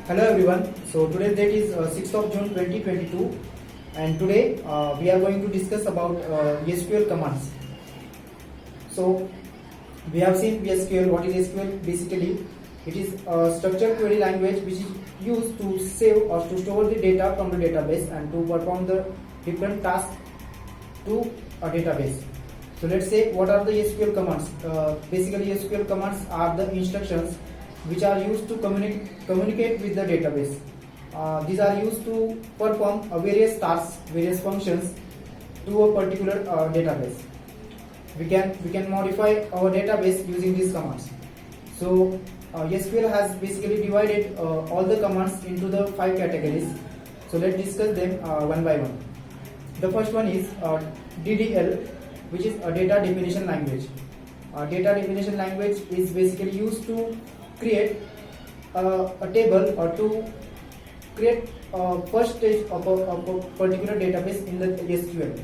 Hello everyone. So today's date is 6th of June 2022, and today we are going to discuss about SQL commands. So we have seen SQL. What is SQL? Basically, it is a structured query language which is used to save or to store the data from the database and to perform the different tasks to a database. So let's say what are the SQL commands? Basically, SQL commands are the instructions which are used to communicate with the database. These are used to perform various tasks, various functions to a particular database. We can modify our database using these commands. So SQL has basically divided all the commands into the 5 categories. So let's discuss them one by one. The first one is DDL, which is a data definition language. Data definition language is basically used to create a table or to create a first stage of a particular database in the SQL.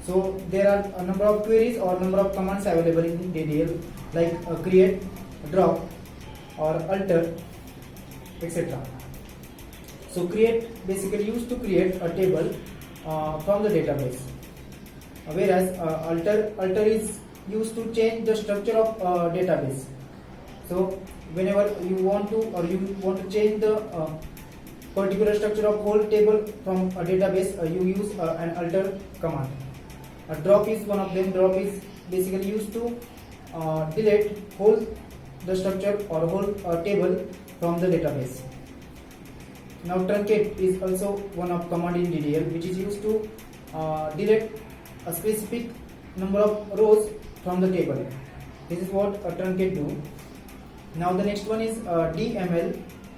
So there are a number of queries or number of commands available in DDL, like create, drop, or alter, etc. So create basically used to create a table from the database, whereas alter is used to change the structure of database. So whenever you want to change the particular structure of whole table from a database, you use an alter command. A drop is one of them. Drop is basically used to delete whole the structure or whole table from the database. Now truncate is also one of command in DDL, which is used to delete a specific number of rows from the table. This is what a truncate do. Now the next one is DML,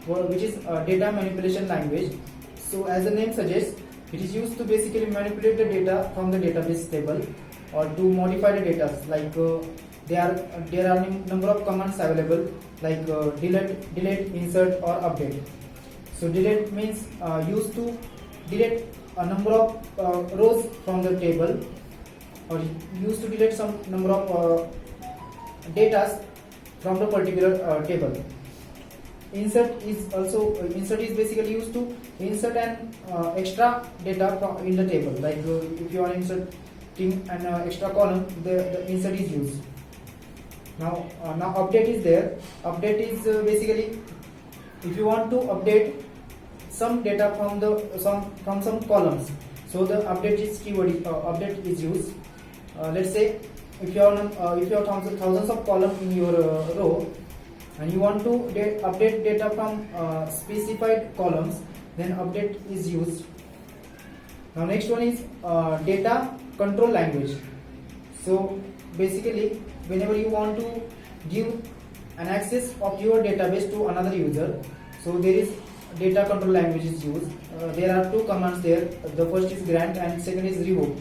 which is data manipulation language. So as the name suggests, it is used to basically manipulate the data from the database table or to modify the data. Like there are number of commands available, like delete, insert, or update. So delete means used to delete a number of rows from the table, or used to delete some number of data from the particular table. Insert is basically used to insert an extra data from in the table. Like if you are inserting an extra column, the insert is used. Now update is there. Update is basically if you want to update some data from some columns. So the update is keyword. Update is used. Let's say if you have thousands of columns in your row and you want to update data from specified columns, then update is used. Now next one is data control language. So basically whenever you want to give an access of your database to another user, so there is data control language is used. There are two commands there. The first is grant and second is revoke.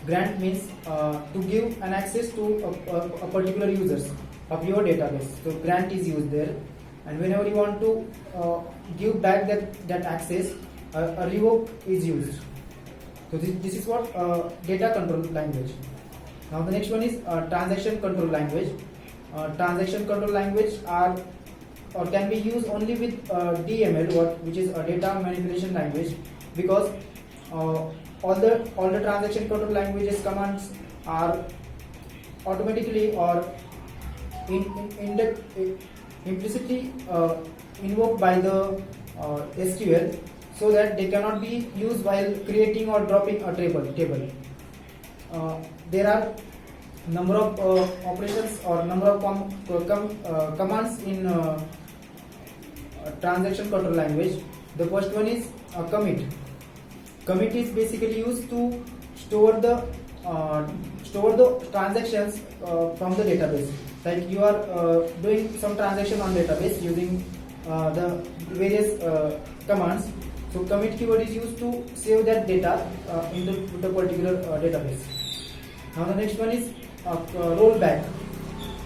Grant means to give an access to a particular users of your database. So grant is used there, and whenever you want to give back that access, a revoke is used. So this is what data control language. Now the next one is transaction control language. Transaction control language are or can be used only with DML, which is a data manipulation language, because all the transaction control languages commands are automatically or implicitly invoked by the SQL, so that they cannot be used while creating or dropping a table. There are number of operations or number of commands in transaction control language. The first one is commit. Commit is basically used to store the transactions from the database. Like you are doing some transaction on database using the various commands. So commit keyword is used to save that data in the particular database. Now the next one is rollback.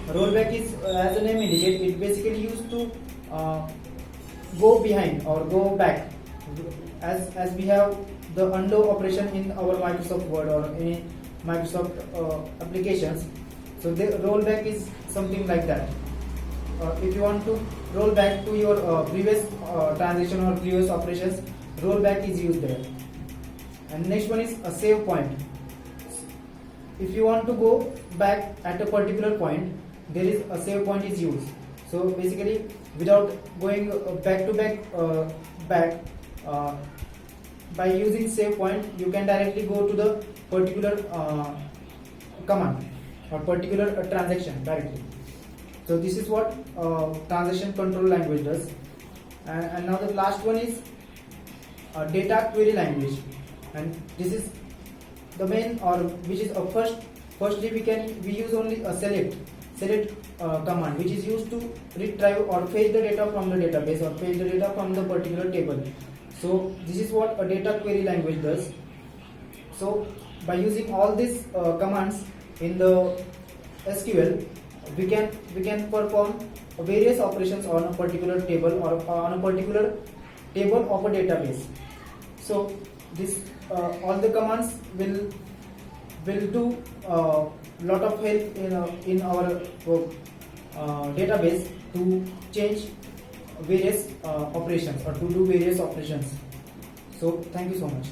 Rollback is, as the name indicates, it basically used to go behind or go back, as we have the undo operation in our Microsoft Word or any Microsoft applications. So the rollback is something like that. if you want to roll back to your previous transaction or previous operations, rollback is used there. And next one is a save point. If you want to go back at a particular point, there is a save point is used. So basically, without going back to back, by using save point, you can directly go to the particular command or particular transaction directly. So this is what transaction control language does. And now the last one is data query language, and this is the main, or which is firstly we use only a select command, which is used to retrieve or fetch the data from the database or fetch the data from the particular table. So this is what a data query language does. So by using all these commands in the SQL, we can perform various operations on a particular table or on a particular table of a database. So this all the commands will do lot of help in our database to change various operations or to do various operations. So thank you so much.